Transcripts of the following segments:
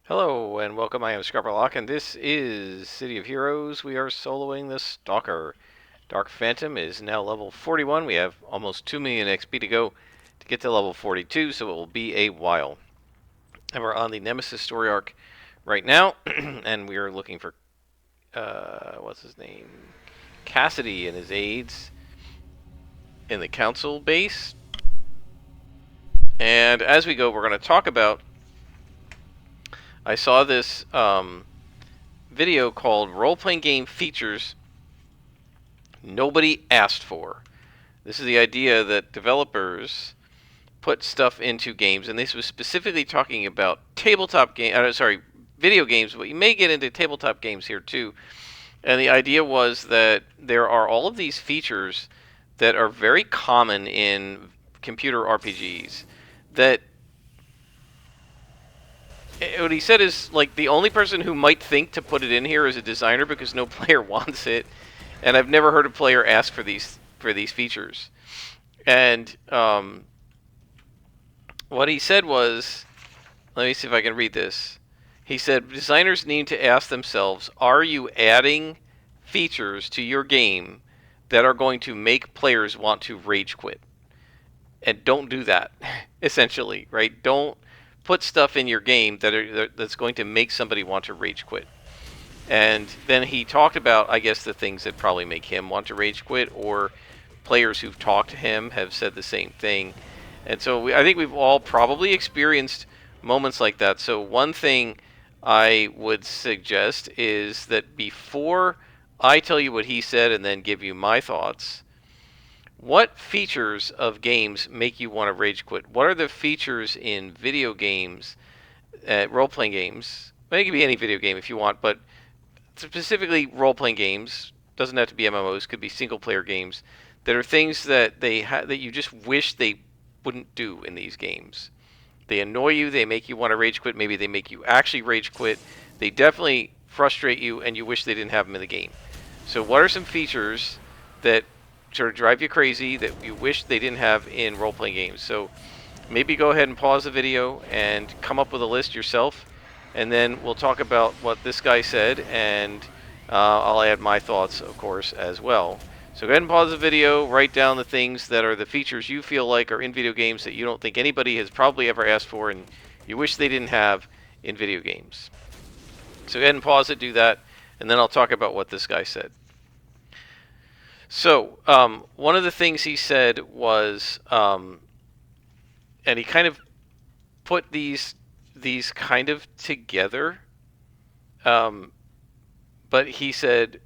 Hello and welcome. I am Scrapperlock, and this is City of Heroes. We are soloing the Stalker. Dark Phantom is now level 41. We have almost 2 million XP to go to get to level 42, so it will be a while. And we're on the Nemesis story arc right now, and we are looking for, what's his name? Cassidy and his aides in the council base. And as we go, we're going to talk about. I saw this video called Role Playing Game Features Nobody Asked For. This is the idea that developers put stuff into games, and this was specifically talking about video games, but you may get into tabletop games here too. And the idea was that there are all of these features that are very common in computer RPGs that what he said is like the only person who might think to put it in here is a designer because no player wants it, and I've never heard a player ask for these features. And what he said was, let me see if I can read this. He said designers need to ask themselves, are you adding features to your game that are going to make players want to rage quit? And don't do that, essentially, right? Don't put stuff in your game that's going to make somebody want to rage quit. And then he talked about, I guess, the things that probably make him want to rage quit, or players who've talked to him have said the same thing. And so I think we've all probably experienced moments like that. So one thing I would suggest is that before I tell you what he said and then give you my thoughts, what features of games make you want to rage quit? What are the features in video games, role-playing games? Well, it could be any video game if you want, but specifically role-playing games. Doesn't have to be MMOs. Could be single-player games that are things that that you just wish they wouldn't do in these games. They annoy you. They make you want to rage quit. Maybe they make you actually rage quit. They definitely frustrate you, and you wish they didn't have them in the game. So, what are some features that sort of drive you crazy that you wish they didn't have in role-playing games? So, maybe go ahead and pause the video and come up with a list yourself, and then we'll talk about what this guy said, and I'll add my thoughts, of course, as well. So go ahead and pause the video, write down the things that are the features you feel like are in video games that you don't think anybody has probably ever asked for and you wish they didn't have in video games. So go ahead and pause it, do that, and then I'll talk about what this guy said. So one of the things he said was, and he kind of put these kind of together, but he said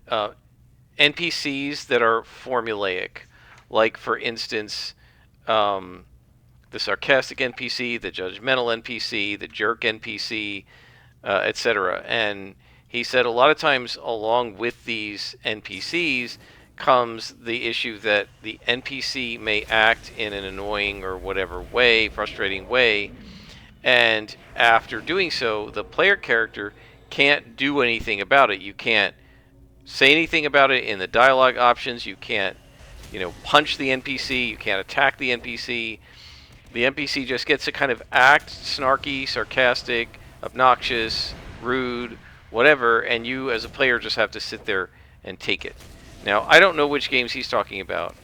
NPCs that are formulaic, like for instance, the sarcastic NPC, the judgmental NPC, the jerk NPC, etc. And he said a lot of times along with these NPCs comes the issue that the NPC may act in an annoying or whatever way, frustrating way, and after doing so, the player character can't do anything about it. You can't say anything about it in the dialogue options. You can't, punch the NPC. You can't attack the NPC. The NPC just gets to kind of act snarky, sarcastic, obnoxious, rude, whatever, and you as a player just have to sit there and take it. Now, I don't know which games he's talking about.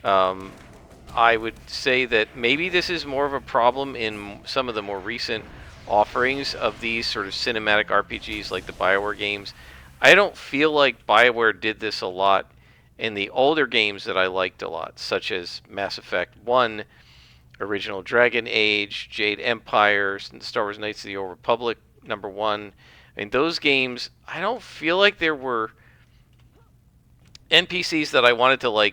I would say that maybe this is more of a problem in some of the more recent offerings of these sort of cinematic RPGs like the BioWare games. I don't feel like BioWare did this a lot in the older games that I liked a lot, such as Mass Effect 1, Original Dragon Age, Jade Empire, Star Wars Knights of the Old Republic #1. I mean, those games, I don't feel like there were NPCs that I wanted to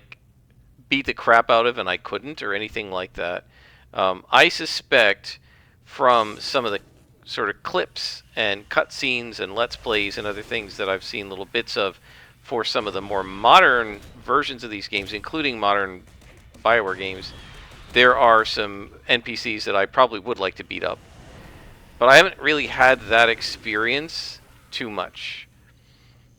beat the crap out of and I couldn't, or anything like that. I suspect from some of the sort of clips and cutscenes and Let's Plays and other things that I've seen little bits of for some of the more modern versions of these games, including modern BioWare games, there are some NPCs that I probably would like to beat up. But I haven't really had that experience too much.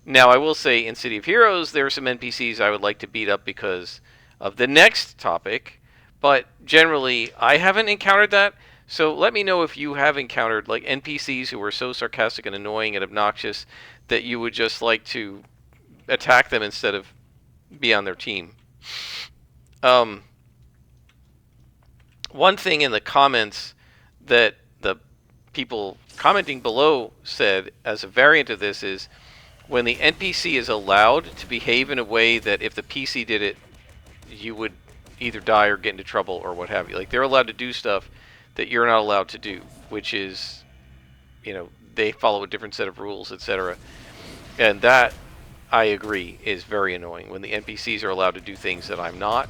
Now, I will say in City of Heroes, there are some NPCs I would like to beat up because of the next topic, but generally, I haven't encountered that, So let me know if you have encountered like NPCs who are so sarcastic and annoying and obnoxious that you would just like to attack them instead of be on their team. Um, One thing in the comments that the people commenting below said as a variant of this is when the NPC is allowed to behave in a way that if the PC did it, you would either die or get into trouble or what have you. Like they're allowed to do stuff that you're not allowed to do, which is, they follow a different set of rules, etc. And that, I agree, is very annoying. When the NPCs are allowed to do things that I'm not,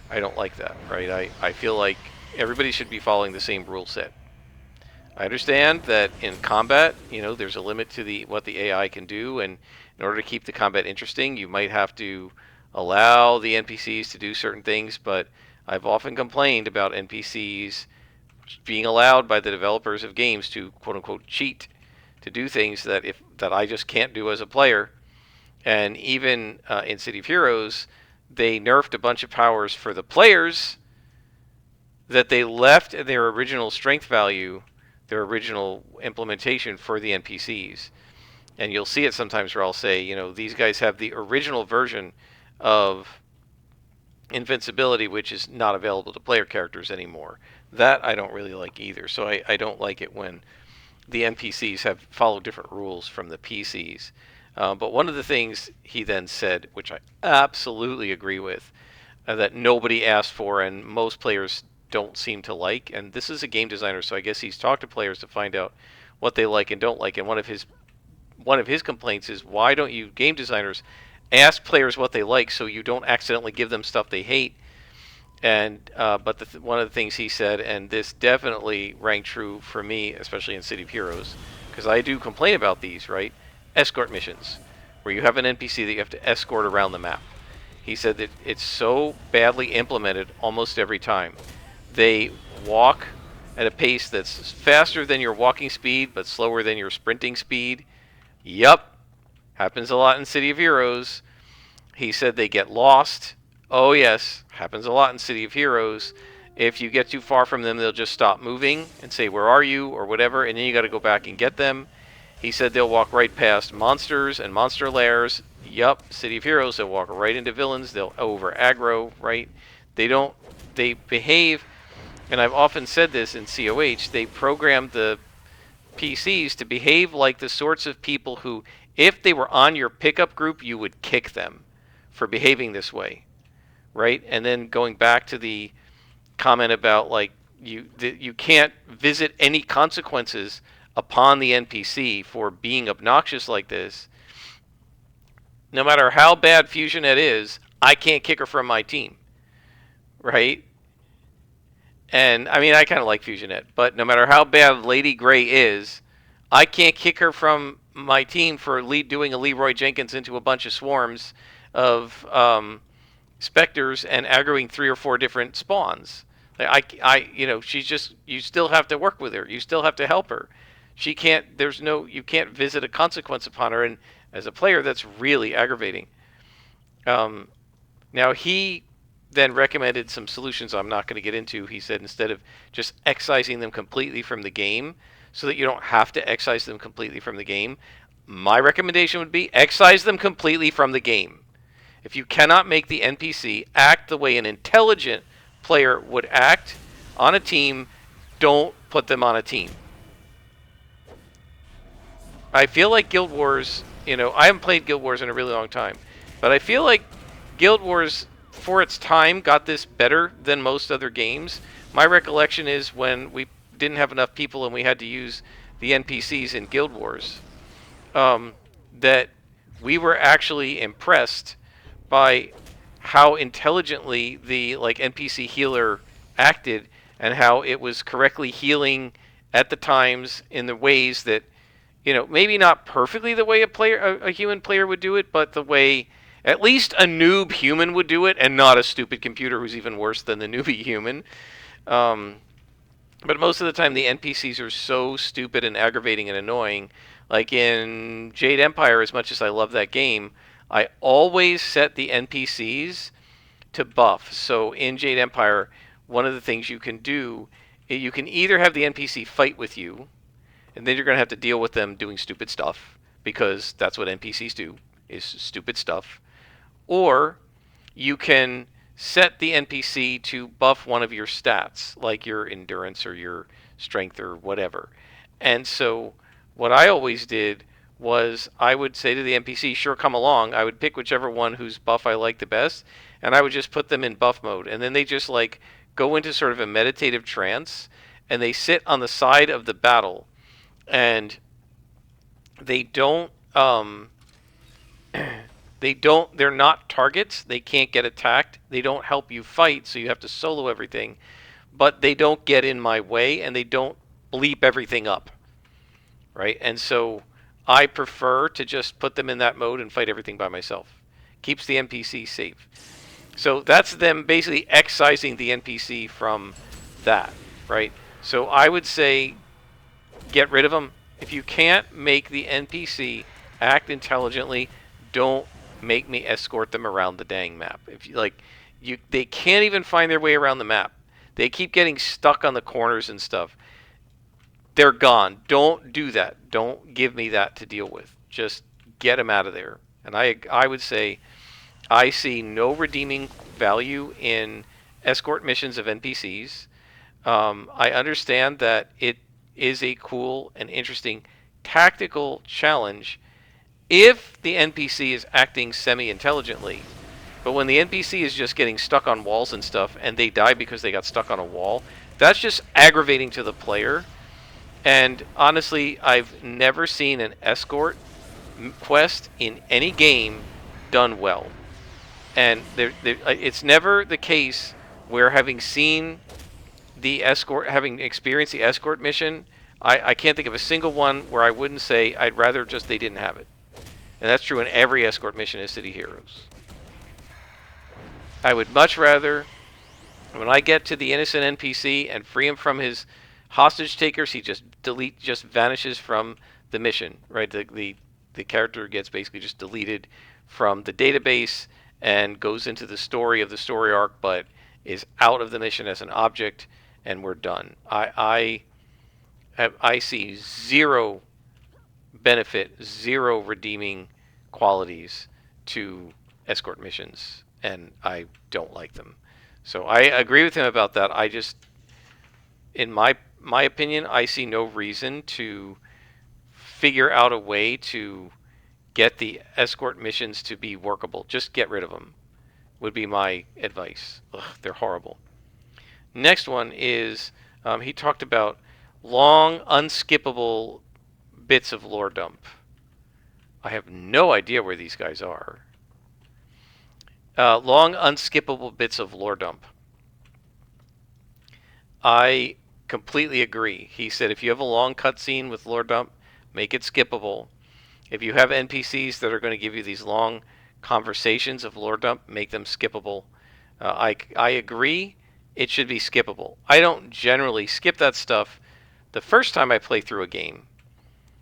I don't like that, right? I feel like everybody should be following the same rule set. I understand that in combat, there's a limit to what the AI can do, and in order to keep the combat interesting, you might have to allow the NPCs to do certain things, but I've often complained about NPCs being allowed by the developers of games to quote unquote cheat, to do things that I just can't do as a player. And even in City of Heroes, they nerfed a bunch of powers for the players that they left their original strength value, their original implementation for the NPCs. And you'll see it sometimes where I'll say, these guys have the original version of invincibility, which is not available to player characters anymore. That I don't really like either. So I don't like it when the NPCs have followed different rules from the PCs. But one of the things he then said, which I absolutely agree with, that nobody asked for and most players don't seem to like, and this is a game designer, so I guess he's talked to players to find out what they like and don't like. And one of his complaints is, why don't you game designers ask players what they like so you don't accidentally give them stuff they hate? And but one of the things he said, and this definitely rang true for me, especially in City of Heroes, because I do complain about these, right? Escort missions, where you have an NPC that you have to escort around the map. He said that it's so badly implemented almost every time. They walk at a pace that's faster than your walking speed, but slower than your sprinting speed. Yup, happens a lot in City of Heroes. He said they get lost. Oh yes, happens a lot in City of Heroes. If you get too far from them, they'll just stop moving and say, "Where are you?" or whatever, and then you got to go back and get them. He said they'll walk right past monsters and monster lairs. Yup, City of Heroes, they'll walk right into villains. They'll over aggro, right? They behave, and I've often said this in COH, they program the PCs to behave like the sorts of people who, if they were on your pickup group, you would kick them for behaving this way, right? And then going back to the comment about like you can't visit any consequences upon the NPC for being obnoxious like this. No matter how bad FusionNet is, I can't kick her from my team, right? And I mean, I kind of like FusionNet, but no matter how bad Lady Grey is, I can't kick her from my team for doing a Leroy Jenkins into a bunch of swarms of specters and aggroing 3 or 4 different spawns. She's just, you still have to work with her. You still have to help her. She can't, you can't visit a consequence upon her. And as a player, that's really aggravating. Now, he then recommended some solutions I'm not going to get into. He said instead of just excising them completely from the game, so that you don't have to excise them completely from the game, my recommendation would be excise them completely from the game. If you cannot make the NPC act the way an intelligent player would act on a team, don't put them on a team. I feel like Guild Wars, I haven't played Guild Wars in a really long time, but I feel like Guild Wars, for its time, got this better than most other games. My recollection is when we didn't have enough people and we had to use the NPCs in Guild Wars, that we were actually impressed by how intelligently the NPC healer acted and how it was correctly healing at the times in the ways that, maybe not perfectly the way a human player would do it, but the way at least a noob human would do it, and not a stupid computer who's even worse than the newbie human. But most of the time, the NPCs are so stupid and aggravating and annoying. Like in Jade Empire, as much as I love that game, I always set the NPCs to buff. So in Jade Empire, one of the things you can do You can either have the NPC fight with you, and then you're going to have to deal with them doing stupid stuff, because that's what NPCs do, is stupid stuff. Or you can set the NPC to buff one of your stats, like your endurance or your strength or whatever. And so what I always did was I would say to the NPC, sure, come along. I would pick whichever one whose buff I liked the best, and I would just put them in buff mode. And then they just like go into sort of a meditative trance, and they sit on the side of the battle, and they don't they're not targets. They can't get attacked. They don't help you fight, so you have to solo everything. But they don't get in my way, and they don't bleep everything up, right? And so I prefer to just put them in that mode and fight everything by myself. Keeps the NPC safe. So that's them basically excising the NPC from that, right? So I would say get rid of them. If you can't make the NPC act intelligently, don't make me escort them around the dang map. If you like, they can't even find their way around the map. They keep getting stuck on the corners and stuff. They're gone. Don't do that. Don't give me that to deal with. Just get them out of there. And I would say I see no redeeming value in escort missions of NPCs. I understand that it is a cool and interesting tactical challenge if the NPC is acting semi-intelligently. But when the NPC is just getting stuck on walls and stuff, and they die because they got stuck on a wall, that's just aggravating to the player. And honestly, I've never seen an escort quest in any game done well. And it's never the case where, having seen the escort, having experienced the escort mission, I can't think of a single one where I wouldn't say I'd rather just they didn't have it. And that's true in every escort mission in City Heroes. I would much rather, when I get to the innocent NPC and free him from his hostage takers, he just vanishes from the mission, right? The character gets basically just deleted from the database and goes into the story of the story arc, but is out of the mission as an object, and we're done. I see zero benefit, zero redeeming qualities to escort missions, and I don't like them. So I agree with him about that. I just, in my opinion, I see no reason to figure out a way to get the escort missions to be workable. Just get rid of them, would be my advice. Ugh, they're horrible. Next one is, he talked about long, unskippable bits of lore dump. I have no idea where these guys are. Long, unskippable bits of lore dump. I completely agree. He said if you have a long cutscene with lore dump, make it skippable. If you have NPCs that are going to give you these long conversations of lore dump, make them skippable. I agree. It should be skippable. I don't generally skip that stuff the first time I play through a game,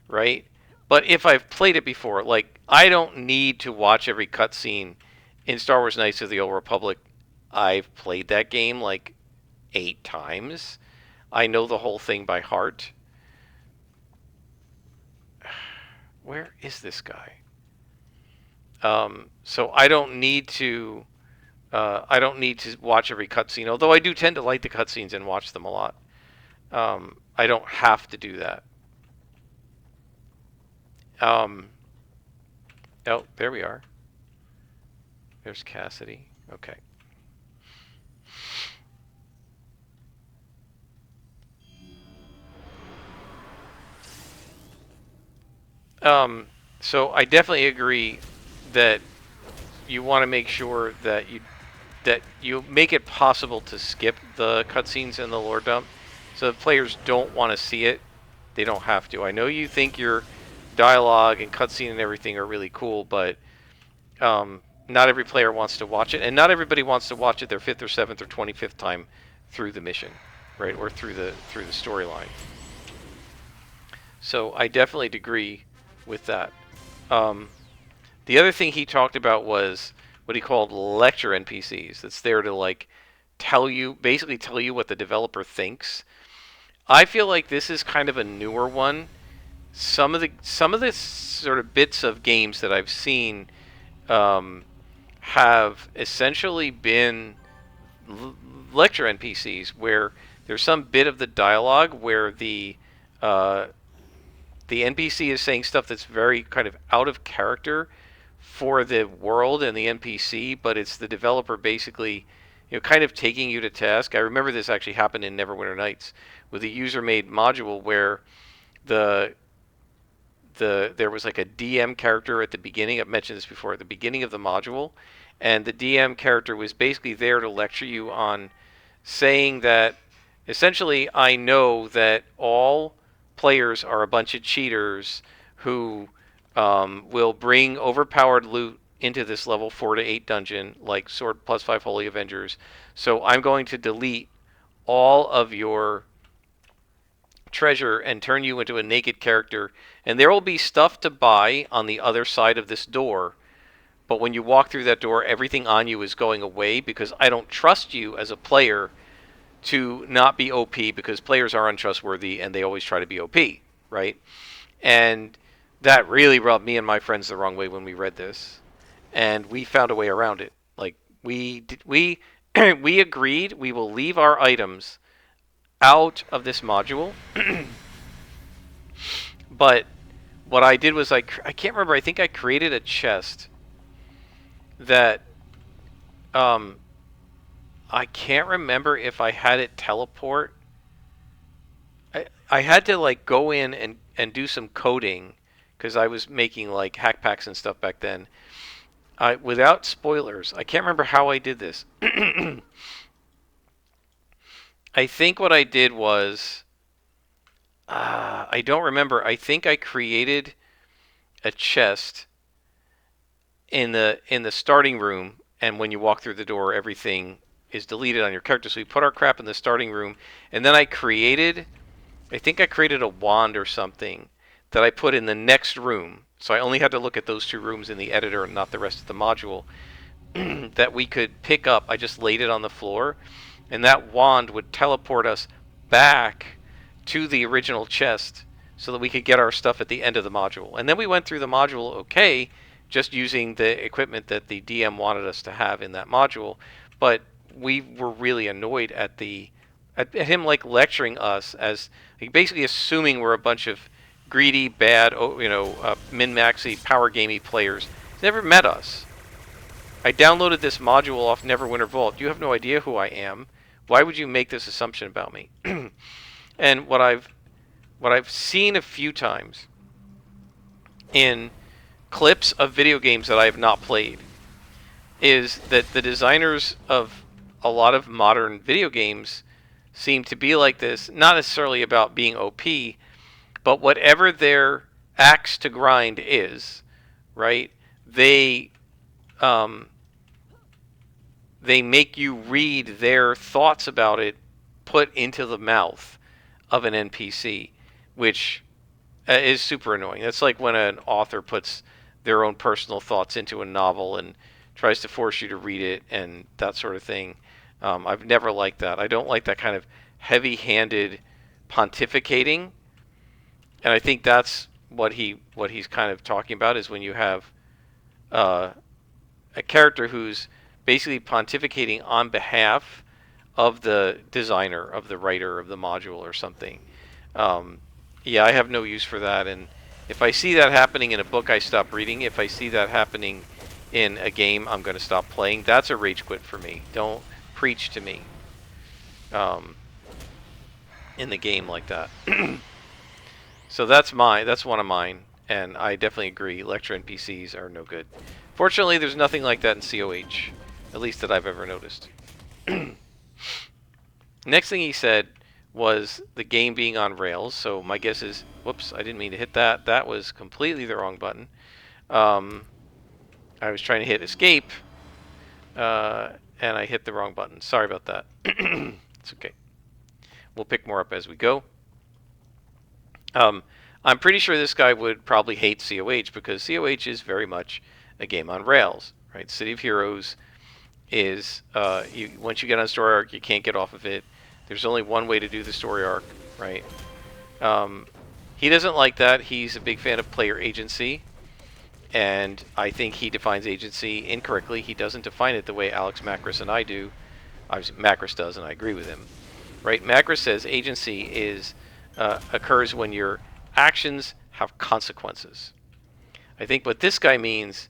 right? But if I've played it before, like, I don't need to watch every cutscene in Star Wars Knights of the Old Republic. I've played that game like 8 times. I know the whole thing by heart. Where is this guy? So I don't need to. I don't need to watch every cutscene, although I do tend to like the cutscenes and watch them a lot. I don't have to do that. Oh, there we are. There's Cassidy. Okay. So I definitely agree that you want to make sure that you make it possible to skip the cutscenes and the lore dump, so if players don't want to see it, they don't have to. I know you think your dialogue and cutscene and everything are really cool, but not every player wants to watch it, and not everybody wants to watch it their 5th or 7th or 25th time through the mission, right, or through the storyline. So I definitely agree with that. The other thing he talked about was what he called lecture NPCs. That's there to, like, basically tell you what the developer thinks. I feel like this is kind of a newer one. Some of the sort of bits of games that I've seen um, have essentially been lecture NPCs where there's some bit of the dialogue where uh, the NPC is saying stuff that's very kind of out of character for the world and the NPC, but it's the developer basically, kind of taking you to task. I remember this actually happened in Neverwinter Nights with a user-made module where the there was like a DM character at the beginning. I've mentioned this before, at the beginning of the module, and the DM character was basically there to lecture you on saying that essentially I know that all players are a bunch of cheaters who will bring overpowered loot into this level 4 to 8 dungeon, like Sword plus 5 Holy Avengers. So I'm going to delete all of your treasure and turn you into a naked character, and there will be stuff to buy on the other side of this door. But when you walk through that door, everything on you is going away because I don't trust you as a player to not be OP, because players are untrustworthy and they always try to be OP, right? And that really rubbed me and my friends the wrong way when we read this, and we found a way around it. Like we we agreed we will leave our items out of this module, but what I did was I can't remember. I think I created a chest that I can't remember if I had it teleport. I had to like go in and do some coding because I was making like hack packs and stuff back then. Without spoilers, I can't remember how I did this. I think what I did was I don't remember. I think I created a chest in the starting room, and when you walk through the door, everything is deleted on your character. So we put our crap in the starting room, and then I think I created a wand or something that I put in the next room. So I only had to look at those two rooms in the editor and not the rest of the module that we could pick up. I just laid it on the floor, and that wand would teleport us back to the original chest so that we could get our stuff at the end of the module. And then we went through the module okay, just using the equipment that the DM wanted us to have in that module. But we were really annoyed at him like lecturing us as like, basically assuming we're a bunch of greedy, bad, min-maxy, power gamey players. He's never met us. I downloaded this module off Neverwinter Vault. You have no idea who I am. Why would you make this assumption about me? And what I've seen a few times in clips of video games that I have not played is that the designers of a lot of modern video games seem to be like this, not necessarily about being OP, but whatever their axe to grind is, right? They make you read their thoughts about it put into the mouth of an NPC, which is super annoying. That's like when an author puts their own personal thoughts into a novel and tries to force you to read it and that sort of thing. I've never liked that. I don't like that kind of heavy-handed pontificating, and I think that's what he's kind of talking about, is when you have a character who's basically pontificating on behalf of the designer, of the writer of the module or something. Yeah, I have no use for that, and if I see that happening in a book, I stop reading. If I see that happening in a game, I'm going to stop playing. That's a rage quit for me. Don't preach to me in the game like that. So that's one of mine, and I definitely agree. Lecture NPCs are no good. Fortunately, there's nothing like that in COH, at least that I've ever noticed. Next thing he said was the game being on rails. So my guess is, whoops, I didn't mean to hit that. That was completely the wrong button. I was trying to hit escape, and I hit the wrong button. Sorry about that. It's okay. We'll pick more up as we go. I'm pretty sure this guy would probably hate COH because COH is very much a game on rails, right? City of Heroes is once you get on a story arc, you can't get off of it. There's only one way to do the story arc. right? Um, he doesn't like that. He's a big fan of player agency, and I think he defines agency incorrectly. He doesn't define it the way Alex Macris and I do. Obviously, Macris does, and I agree with him. Right? Macris says agency occurs when your actions have consequences. I think what this guy means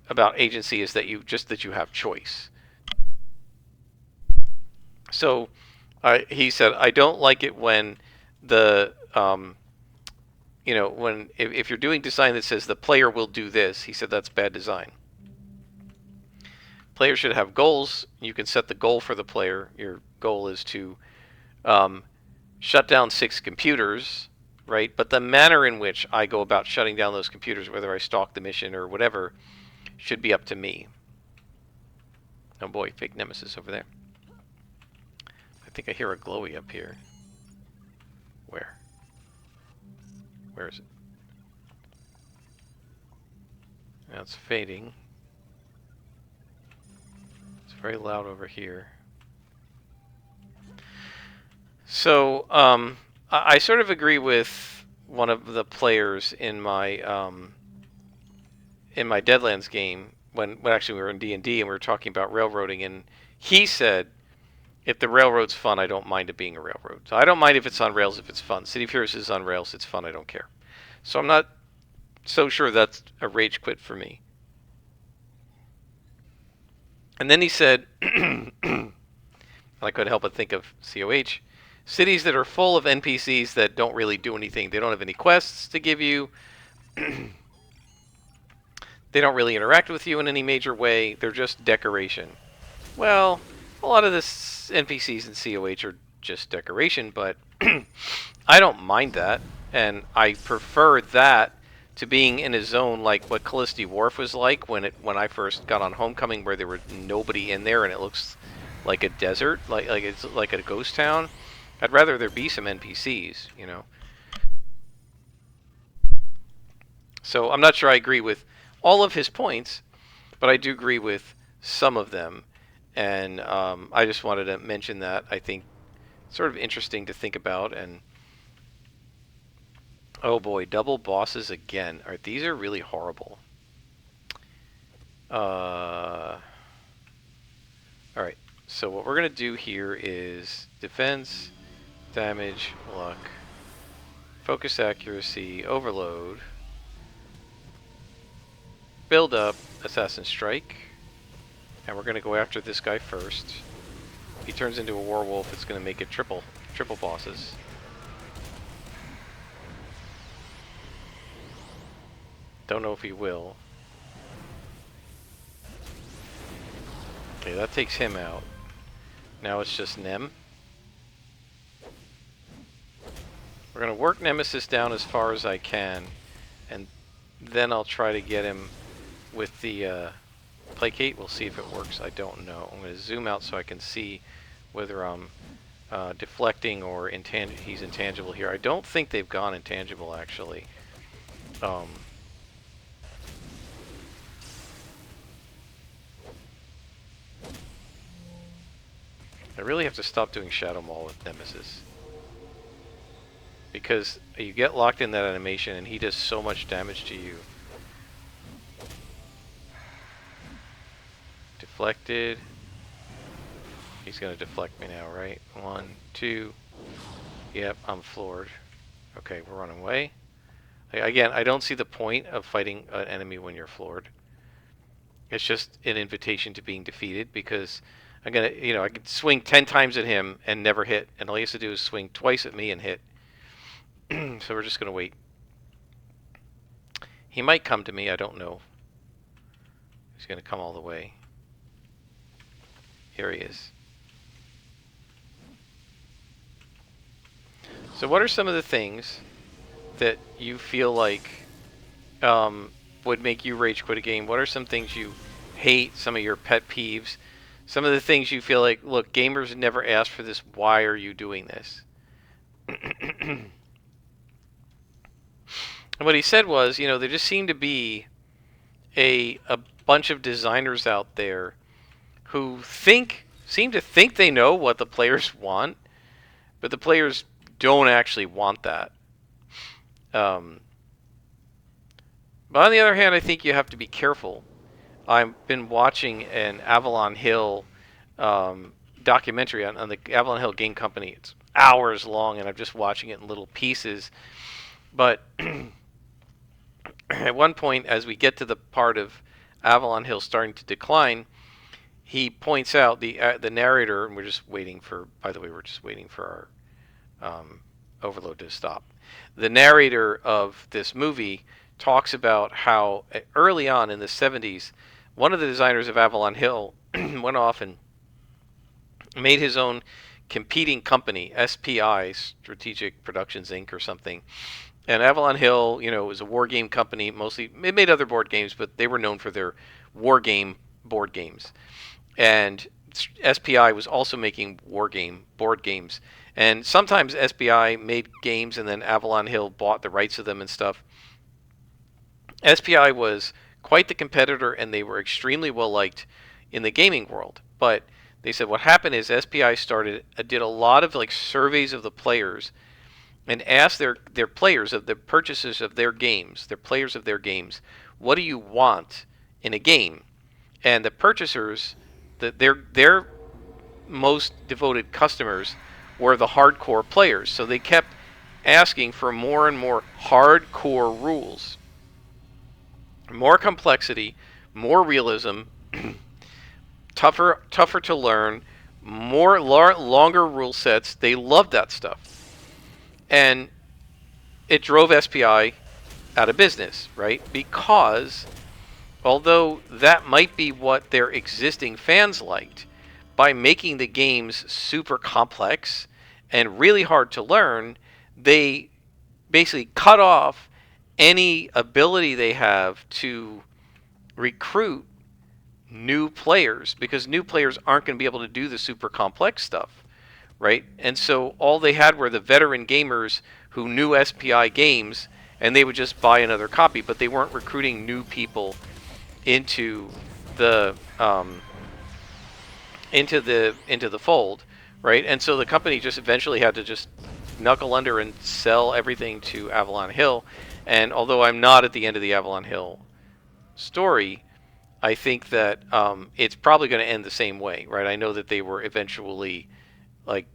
about agency is that you have choice. So he said, I don't like it when the when if you're doing design that says the player will do this. He said that's bad design. Players should have goals. You can set the goal for the player. Your goal is to shut down 6 computers, right? But the manner in which I go about shutting down those computers, whether I stalk the mission or whatever, should be up to me. Oh boy, fake nemesis over there. I think I hear a glowy up here. Where? Where is it? Now it's fading. It's very loud over here. So, I sort of agree with one of the players in my Deadlands game when actually we were in D&D and we were talking about railroading, and he said, if the railroad's fun, I don't mind it being a railroad. So I don't mind if it's on rails if it's fun. City of Heroes is on rails, it's fun, I don't care. So I'm not so sure that's a rage quit for me. And then he said, I couldn't help but think of COH, cities that are full of NPCs that don't really do anything. They don't have any quests to give you. They don't really interact with you in any major way. They're just decoration. Well, a lot of the NPCs in COH are just decoration, but I don't mind that. And I prefer that to being in a zone like what Callisti Wharf was like when I first got on Homecoming, where there were nobody in there and it looks like a desert, like it's like a ghost town. I'd rather there be some NPCs, you know. So I'm not sure I agree with all of his points, but I do agree with some of them. And I just wanted to mention that. I think sort of interesting to think about. And oh boy, double bosses again. These are really horrible. All right. So what we're gonna do here is defense, damage, luck, focus accuracy, overload, build up, assassin strike, and we're gonna go after this guy first. If he turns into a werewolf, it's gonna make it triple bosses. Don't know if he will. Okay, that takes him out. Now it's just Nem. We're going to work Nemesis down as far as I can, and then I'll try to get him with the Placate. We'll see if it works. I don't know. I'm going to zoom out so I can see whether I'm deflecting or he's intangible here. I don't think they've gone intangible, actually. I really have to stop doing Shadow Maul with Nemesis, because you get locked in that animation and he does so much damage to you. Deflected. He's going to deflect me now, right? 1, 2. Yep, I'm floored. Okay, we're running away. Again, I don't see the point of fighting an enemy when you're floored. It's just an invitation to being defeated, because I'm gonna, I could swing 10 times at him and never hit, and all he has to do is swing twice at me and hit. So we're just gonna wait. He might come to me, I don't know. He's gonna come all the way. Here he is. So what are some of the things that you feel like would make you rage quit a game? What are some things you hate, some of your pet peeves? Some of the things you feel like, look, gamers never asked for this. Why are you doing this? And what he said was, there just seemed to be a bunch of designers out there who seem to think they know what the players want, but the players don't actually want that. Um, but on the other hand, I think you have to be careful. I've been watching an Avalon Hill um, documentary on the Avalon Hill Game Company. It's hours long, and I'm just watching it in little pieces. But at one point, as we get to the part of Avalon Hill starting to decline, he points out the narrator, and we're just waiting for. By the way, we're just waiting for our overload to stop. The narrator of this movie talks about how early on in the 70s, one of the designers of Avalon Hill went off and made his own competing company, SPI, Strategic Productions Inc. or something. And Avalon Hill, was a war game company. Mostly, it made other board games, but they were known for their war game board games. And SPI was also making war game board games. And sometimes SPI made games, and then Avalon Hill bought the rights of them and stuff. SPI was quite the competitor, and they were extremely well liked in the gaming world. But they said what happened is SPI did a lot of like surveys of the players, and asked their players of the purchases of their games, their players of their games, what do you want in a game? And the purchasers, their most devoted customers were the hardcore players. So they kept asking for more and more hardcore rules, more complexity, more realism, tougher to learn, longer rule sets. They loved that stuff. And it drove SPI out of business, right? Because although that might be what their existing fans liked, by making the games super complex and really hard to learn, they basically cut off any ability they have to recruit new players, because new players aren't going to be able to do the super complex stuff, right? And so all they had were the veteran gamers who knew SPI games, and they would just buy another copy, but they weren't recruiting new people into the fold, right? And so the company just eventually had to just knuckle under and sell everything to Avalon Hill. And although I'm not at the end of the Avalon Hill story, I think that it's probably going to end the same way, right? I know that they were eventually, like,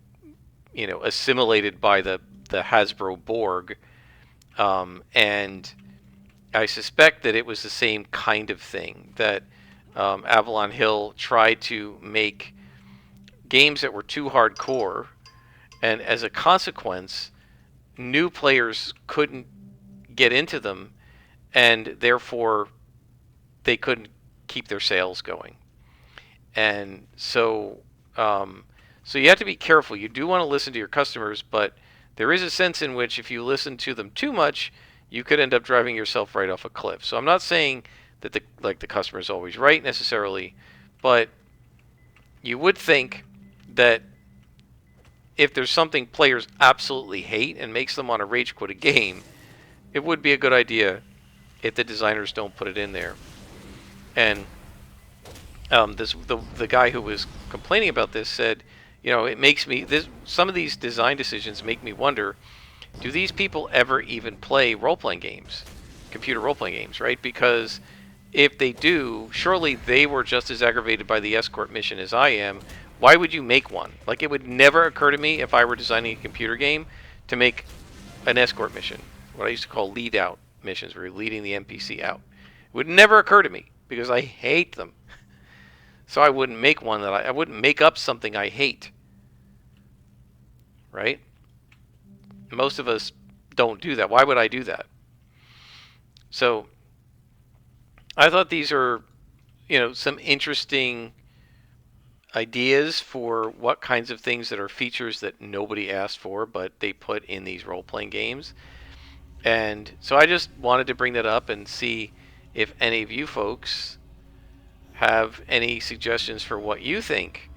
assimilated by the Hasbro Borg, and I suspect that it was the same kind of thing, that Avalon Hill tried to make games that were too hardcore, and as a consequence, new players couldn't get into them, and therefore they couldn't keep their sales going. And so you have to be careful. You do want to listen to your customers, but there is a sense in which if you listen to them too much, you could end up driving yourself right off a cliff. So I'm not saying that the customer is always right necessarily, but you would think that if there's something players absolutely hate and makes them want to rage quit a game, it would be a good idea if the designers don't put it in there. And the guy who was complaining about this said, it makes me some of these design decisions make me wonder, do these people ever even play role-playing games, computer role-playing games, right? Because if they do, surely they were just as aggravated by the escort mission as I am. Why would you make one? Like, it would never occur to me if I were designing a computer game to make an escort mission, what I used to call lead out missions, where you're leading the NPC out. It would never occur to me because I hate them. So I wouldn't make one I wouldn't make up something I hate, right? Most of us don't do that. Why would I do that? So I thought these are, some interesting ideas for what kinds of things that are features that nobody asked for, but they put in these role-playing games. And so I just wanted to bring that up and see if any of you folks have any suggestions for what you think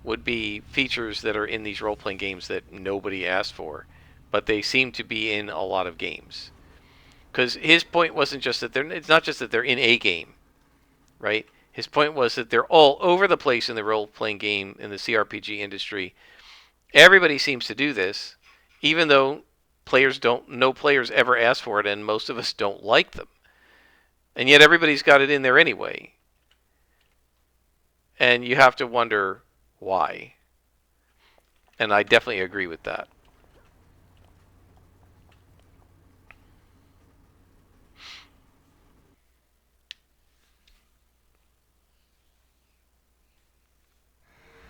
would be features that are in these role-playing games that nobody asked for, but they seem to be in a lot of games. Because his point wasn't just that it's not just that they're in a game, right? His point was that they're all over the place in the role-playing game, in the CRPG industry. Everybody seems to do this, even though no players ever ask for it, and most of us don't like them, and yet everybody's got it in there anyway, and you have to wonder why. And I definitely agree with that.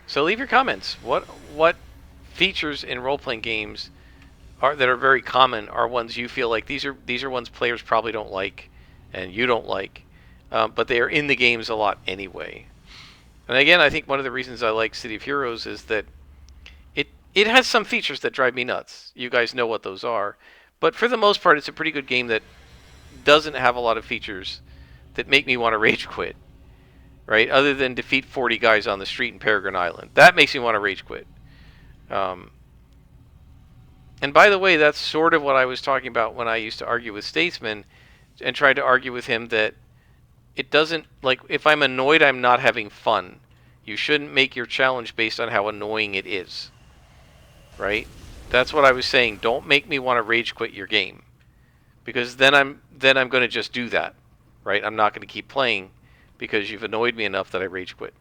So leave your comments. What features in role playing games are that are very common are ones you feel like these are ones players probably don't like, and you don't like, but they are in the games a lot anyway. And again, I think one of the reasons I like City of Heroes is that it has some features that drive me nuts. You guys know what those are, but for the most part, it's a pretty good game that doesn't have a lot of features that make me want to rage quit. Right? Other than defeat 40 guys on the street in Peregrine Island, that makes me want to rage quit. Um, and by the way, that's sort of what I was talking about when I used to argue with Statesman and tried to argue with him that it doesn't, like, if I'm annoyed, I'm not having fun. You shouldn't make your challenge based on how annoying it is. Right? That's what I was saying. Don't make me want to rage quit your game, because then I'm going to just do that. Right? I'm not going to keep playing because you've annoyed me enough that I rage quit.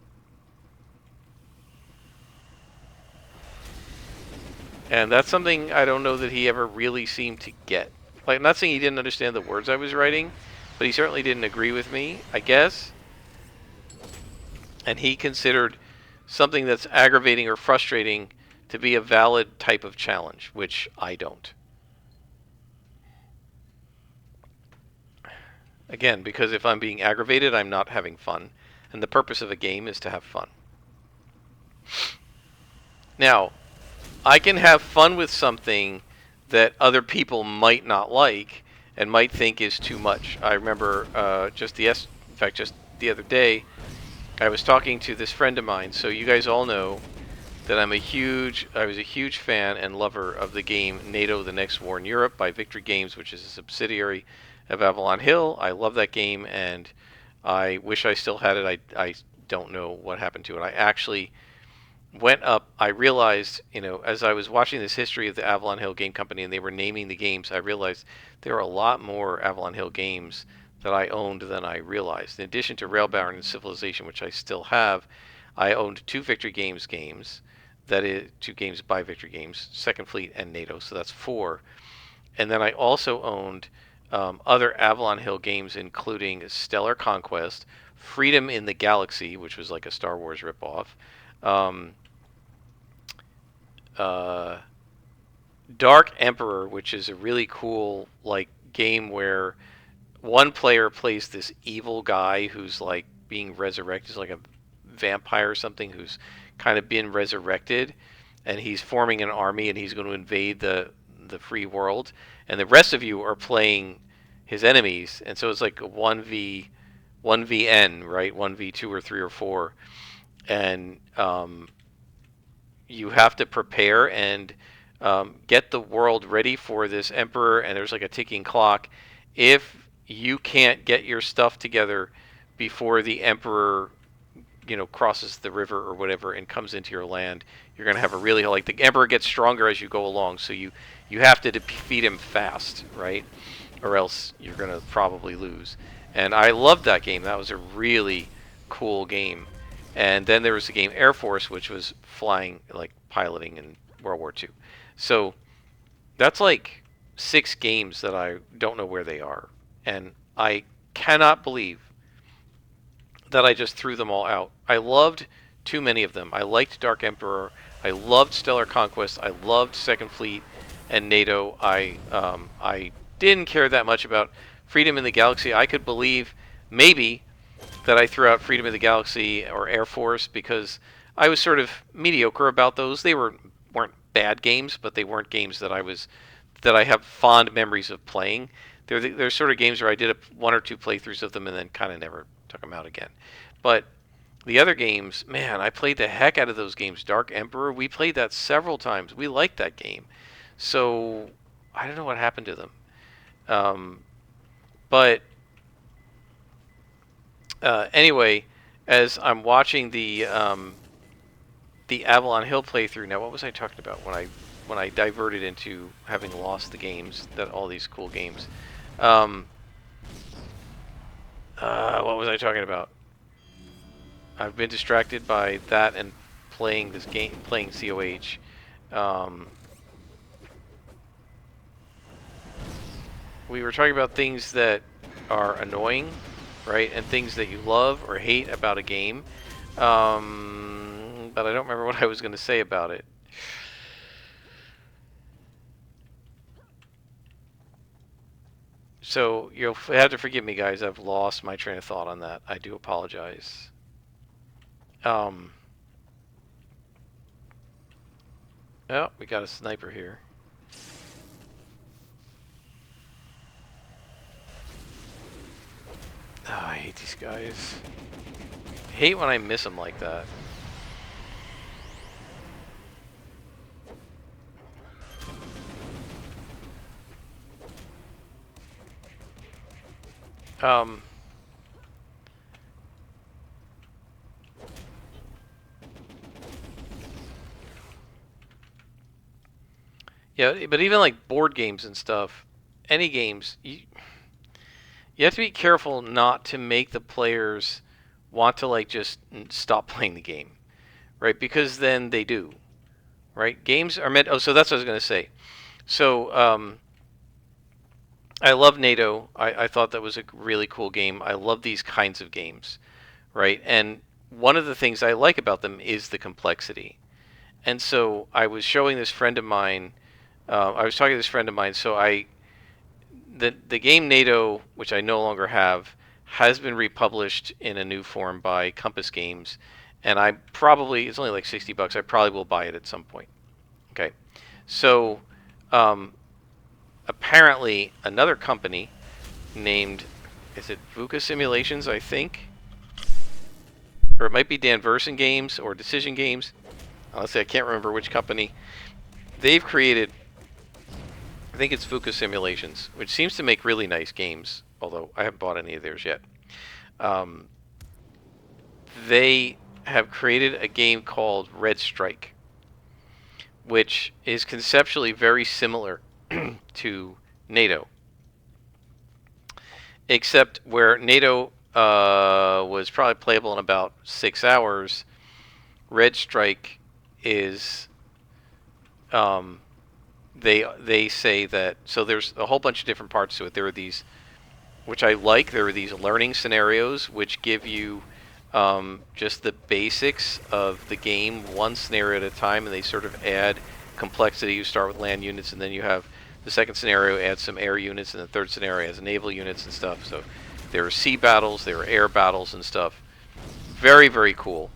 And that's something I don't know that he ever really seemed to get. Like, I'm not saying he didn't understand the words I was writing, but he certainly didn't agree with me, I guess. And he considered something that's aggravating or frustrating to be a valid type of challenge, which I don't. Again, because if I'm being aggravated, I'm not having fun. And the purpose of a game is to have fun. Now, I can have fun with something that other people might not like and might think is too much. I remember just the other day, I was talking to this friend of mine. So you guys all know that I was a huge fan and lover of the game NATO: The Next War in Europe by Victory Games, which is a subsidiary of Avalon Hill. I love that game, and I wish I still had it. I don't know what happened to it. I actually went up, I realized, as I was watching this history of the Avalon Hill Game Company and they were naming the games, I realized there are a lot more Avalon Hill games that I owned than I realized. In addition to Railbound and Civilization, which I still have, I owned two Victory games. That is, two games by Victory Games, Second Fleet and NATO, so that's four. And then I also owned other Avalon Hill games, including Stellar Conquest, Freedom in the Galaxy, which was like a Star Wars ripoff, um, uh, Dark Emperor, which is a really cool like game where one player plays this evil guy who's like being resurrected, like a vampire or something, who's kind of been resurrected, and he's forming an army and he's going to invade the free world, and the rest of you are playing his enemies, and so it's like a 1v1vn, right? 1v2 or 3 or 4, and you have to prepare and get the world ready for this emperor, and there's like a ticking clock. If you can't get your stuff together before the emperor, crosses the river or whatever and comes into your land, you're going to have a really, like, the emperor gets stronger as you go along, so you have to defeat him fast, right? Or else you're going to probably lose. And I loved that game. That was a really cool game. And then there was the game Air Force, which was flying, like piloting in World War II. So that's like 6 games that I don't know where they are. And I cannot believe that I just threw them all out. I loved too many of them. I liked Dark Emperor. I loved Stellar Conquest. I loved Second Fleet and NATO. I didn't care that much about Freedom in the Galaxy. I could believe maybe that I threw out Freedom of the Galaxy or Air Force because I was sort of mediocre about those. They weren't bad games, but they weren't games that I have fond memories of playing. They're sort of games where I did 1 or 2 playthroughs of them and then kind of never took them out again. But the other games, man, I played the heck out of those games. Dark Emperor, we played that several times. We liked that game. So I don't know what happened to them. But anyway, as I'm watching the Avalon Hill playthrough now, what was I talking about when I when I diverted into having lost the games, that all these cool games. Um, what was I talking about? I've been distracted by that and playing this game, playing COH. Um, we were talking about things that are annoying, right, and things that you love or hate about a game. But I don't remember what I was going to say about it. So you'll have to forgive me, guys. I've lost my train of thought on that. I do apologize. Um, oh, we got a sniper here. Oh, I hate these guys. I hate when I miss them like that. Um, yeah, but even like board games and stuff, any games, you have to be careful not to make the players want to like just stop playing the game, right? Because then they do, right? Games are meant. Oh, so that's what I was going to say. So I love NATO. I thought that was a really cool game. I love these kinds of games, right? And one of the things I like about them is the complexity. And so I was showing this friend of mine. I was talking to this friend of mine. So the game NATO, which I no longer have, has been republished in a new form by Compass Games, and I probably it's only like $60. I probably will buy it at some point. Okay, so um, apparently another company named, is it VUCA Simulations, I think, or it might be Dan Verson Games or Decision Games. Honestly, I can't remember which company. They've created, I think it's VUCA Simulations, which seems to make really nice games, although I haven't bought any of theirs yet. Um, they have created a game called Red Strike, which is conceptually very similar to NATO, except where NATO was probably playable in about 6 hours, Red Strike is they say that, so there's a whole bunch of different parts to it. There are these, which I like, there are these learning scenarios which give you just the basics of the game, one scenario at a time, and they sort of add complexity. You start with land units, and then you have the second scenario adds some air units, and the third scenario has naval units and stuff. So there are sea battles, there are air battles and stuff. Very, very cool.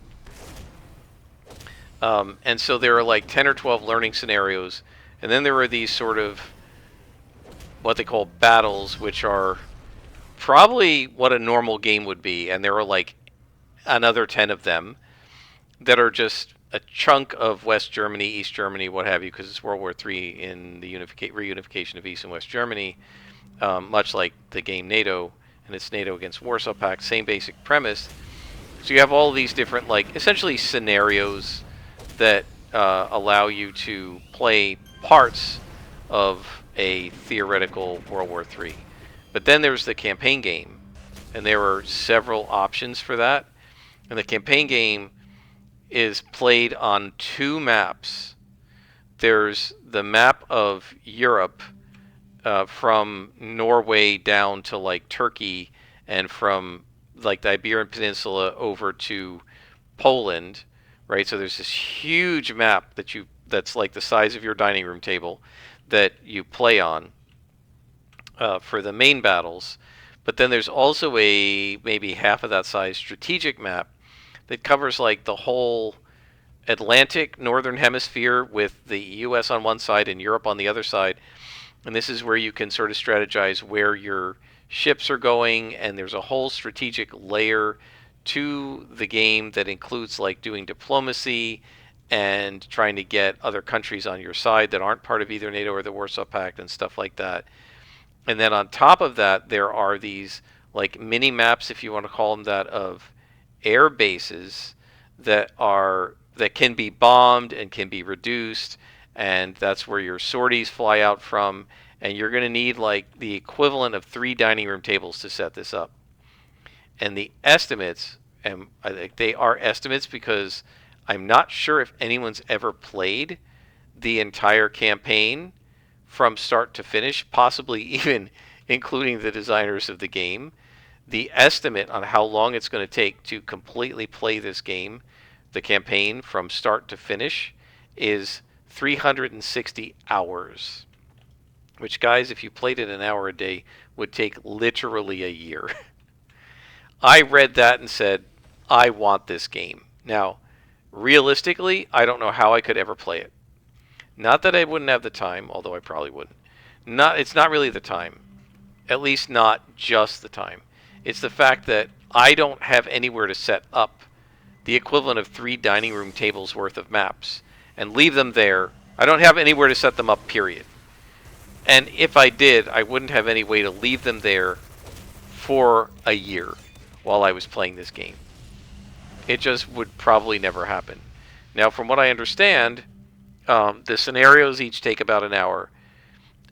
And so there are like 10 or 12 learning scenarios, and then there are these sort of what they call battles, which are probably what a normal game would be, and there are like another 10 of them that are just a chunk of West Germany, East Germany, what have you, because it's World War III in the reunification of East and West Germany, much like the game NATO, and it's NATO against Warsaw Pact, same basic premise. So you have all these different, like, essentially scenarios that allow you to play parts of a theoretical World War III. But then there's the campaign game, and there are several options for that. And the campaign game is played on two maps. There's the map of Europe from Norway down to like Turkey, and from like the Iberian Peninsula over to Poland, right? So there's this huge map that's like the size of your dining room table that you play on for the main battles. But then there's also a maybe half of that size strategic map that covers like the whole Atlantic northern hemisphere with the US on one side and Europe on the other side. And this is where you can sort of strategize where your ships are going, and there's a whole strategic layer to the game that includes like doing diplomacy and trying to get other countries on your side that aren't part of either NATO or the Warsaw Pact and stuff like that. And then on top of that, there are these like mini maps, if you want to call them that, of air bases that can be bombed and can be reduced, and that's where your sorties fly out from, and you're going to need like the equivalent of 3 dining room tables to set this up. And the estimates, and I think they are estimates because I'm not sure if anyone's ever played the entire campaign from start to finish, possibly even including the designers of the game. The estimate on how long it's going to take to completely play this game, the campaign from start to finish, is 360 hours. Which, guys, if you played it an hour a day, would take literally a year. I read that and said, I want this game. Now, realistically, I don't know how I could ever play it. Not that I wouldn't have the time, although I probably wouldn't. It's not really the time. At least not just the time. It's the fact that I don't have anywhere to set up the equivalent of 3 dining room tables worth of maps and leave them there. I don't have anywhere to set them up, period. And if I did, I wouldn't have any way to leave them there for a year while I was playing this game. It just would probably never happen. Now, from what I understand, the scenarios each take about an hour,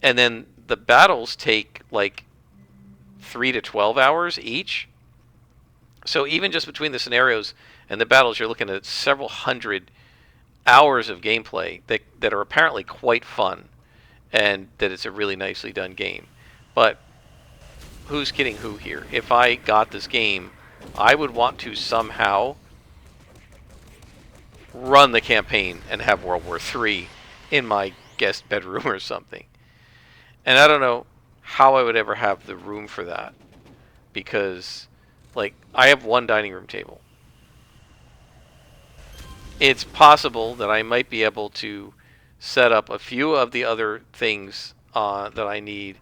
and then the battles take like 3 to 12 hours each. So even just between the scenarios and the battles, you're looking at several hundred hours of gameplay that are apparently quite fun, and that it's a really nicely done game. But who's kidding who here? If I got this game, I would want to somehow run the campaign and have World War III in my guest bedroom or something. And I don't know how I would ever have the room for that, because like I have 1 dining room table. It's possible that I might be able to set up a few of the other things that I need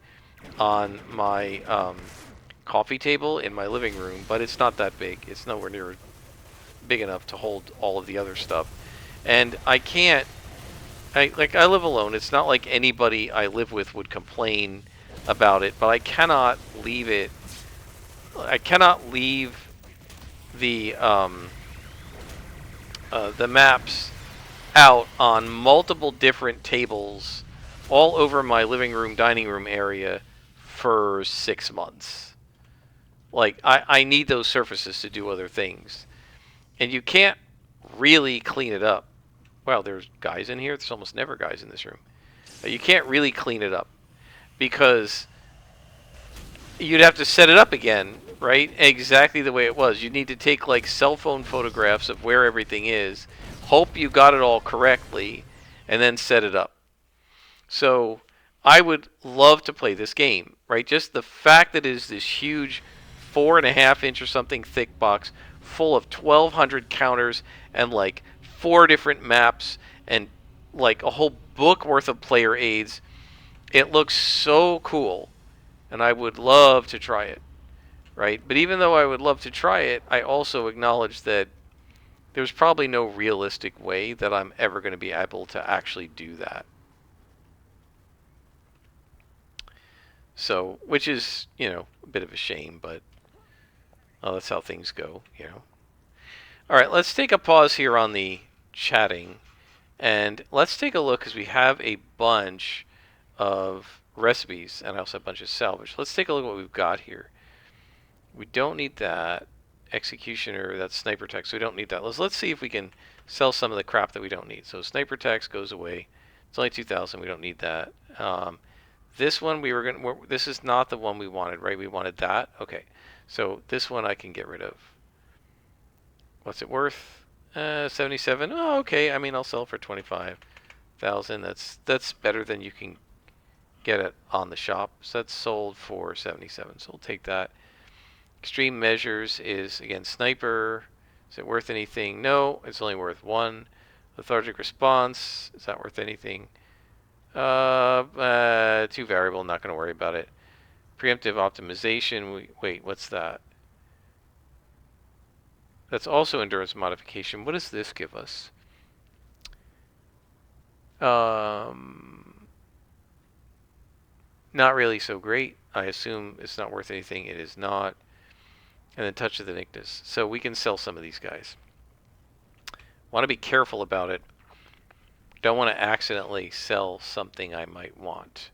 on my coffee table in my living room, but it's not that big. It's nowhere near big enough to hold all of the other stuff. And I can't, I live alone. It's not like anybody I live with would complain about it, but I cannot leave it. I cannot leave the maps out on multiple different tables all over my living room, dining room area for 6 months. Like, I need those surfaces to do other things. And you can't really clean it up. Well, there's guys in here. There's almost never guys in this room. You can't really clean it up because you'd have to set it up again, right? Exactly the way it was. You need to take like cell phone photographs of where everything is, hope you got it all correctly, and then set it up. So I would love to play this game, right? Just the fact that it is this huge 4.5 inch or something thick box full of 1,200 counters and like 4 different maps and like a whole book worth of player aids. It looks so cool, and I would love to try it, right? But even though I would love to try it, I also acknowledge that there's probably no realistic way that I'm ever going to be able to actually do that. So, which is, a bit of a shame, but that's how things go, All right, let's take a pause here on the chatting, and let's take a look, because we have a bunch of recipes, and I also have a bunch of salvage. Let's take a look at what we've got here. We don't need that. Executioner, that's sniper tech, so we don't need that. Let's see if we can sell some of the crap that we don't need. So sniper tech goes away. It's only 2,000. We don't need that. This one this is not the one we wanted, right? We wanted that. Okay. So this one I can get rid of. What's it worth? 77. Oh, okay. I mean, I'll sell it for 25,000. That's better than you can get it on the shop. So that's sold for 77. So we'll take that. Extreme measures is again sniper. Is it worth anything? No, it's only worth 1. Lethargic response, is that worth anything? 2 variable, not going to worry about it. Preemptive optimization, wait, what's that? That's also endurance modification. What does this give us? Not really so great. I assume it's not worth anything. It is not. And then touch of the Nictus. So we can sell some of these guys. Want to be careful about it Don't want to accidentally sell something I might want.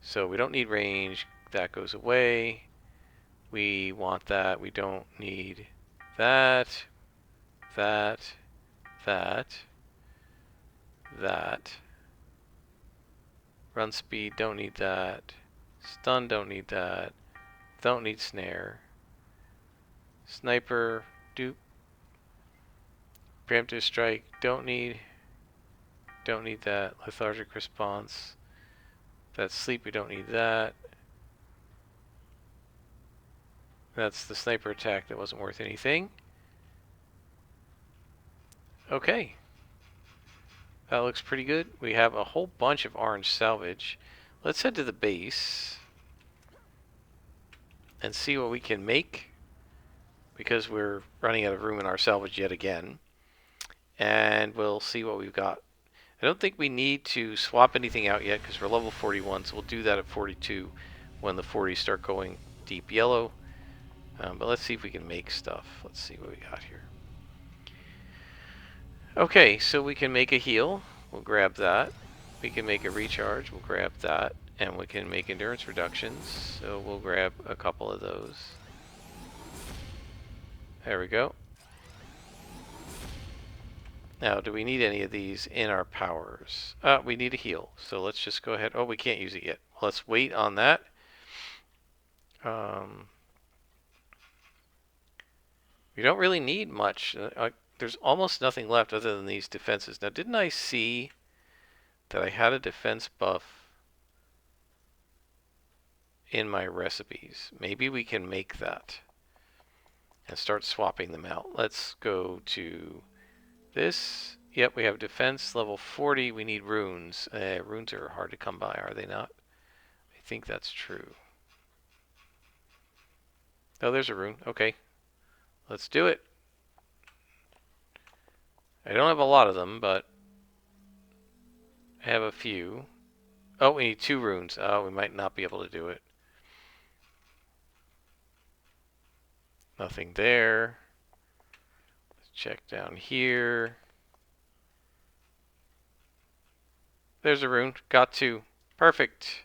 So we don't need range. That goes away. We want that. We don't need that, that, that, that. Run speed, don't need that. Stun, don't need that. Don't need snare. Sniper, dupe. Preemptive strike, don't need that. Lethargic response. That's sleep, we don't need that. That's the sniper attack that wasn't worth anything. Okay. That looks pretty good. We have a whole bunch of orange salvage. Let's head to the base and see what we can make, because we're running out of room in our salvage yet again. And we'll see what we've got. I don't think we need to swap anything out yet because we're level 41, so we'll do that at 42 when the 40s start going deep yellow. But let's see if we can make stuff. Let's see what we got here. Okay, so we can make a heal. We'll grab that. We can make a recharge. We'll grab that. And we can make endurance reductions. So we'll grab a couple of those. There we go. Now, do we need any of these in our powers? We need a heal. So let's just go ahead. Oh, we can't use it yet. Let's wait on that. We don't really need much. There's almost nothing left other than these defenses. Now, didn't I see that I had a defense buff in my recipes? Maybe we can make that and start swapping them out. Let's go to this. Yep, we have defense level 40. We need runes. Runes are hard to come by, are they not? I think that's true. Oh, there's a rune. Okay. Let's do it. I don't have a lot of them, but I have a few. Oh, we need 2 runes. Oh, we might not be able to do it. Nothing there. Let's check down here. There's a rune. Got 2. Perfect.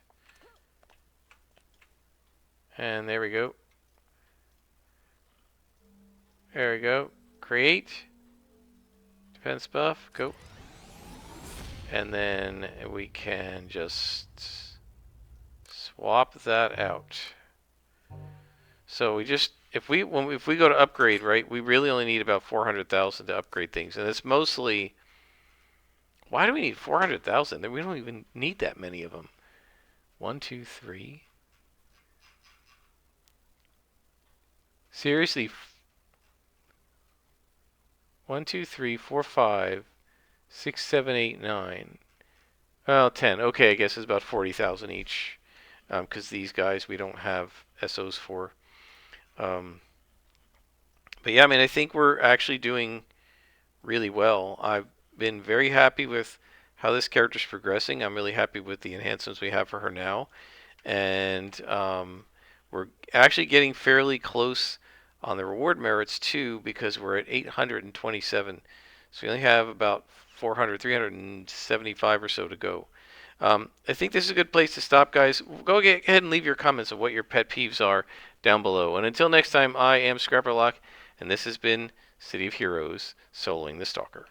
And there we go. There we go. Create. Defense buff. Go. And then we can just swap that out. So we just, if we go to upgrade, right, we really only need about 400,000 to upgrade things. And it's mostly, why do we need 400,000? We don't even need that many of them. 1, 2, 3. Seriously. 1, 2, 3, 4, 5, 6, 7, 8, 9. Well, 10. Okay, I guess it's about 40,000 each. Because these guys we don't have SOs for. But yeah, I mean, I think we're actually doing really well. I've been very happy with how this character's progressing. I'm really happy with the enhancements we have for her now. And we're actually getting fairly close on the reward merits too, because we're at 827. So we only have about 375 or so to go. I think this is a good place to stop, guys. Go ahead and leave your comments of what your pet peeves are down below. And until next time, I am Scrapperlock, and this has been City of Heroes, soloing the Stalker.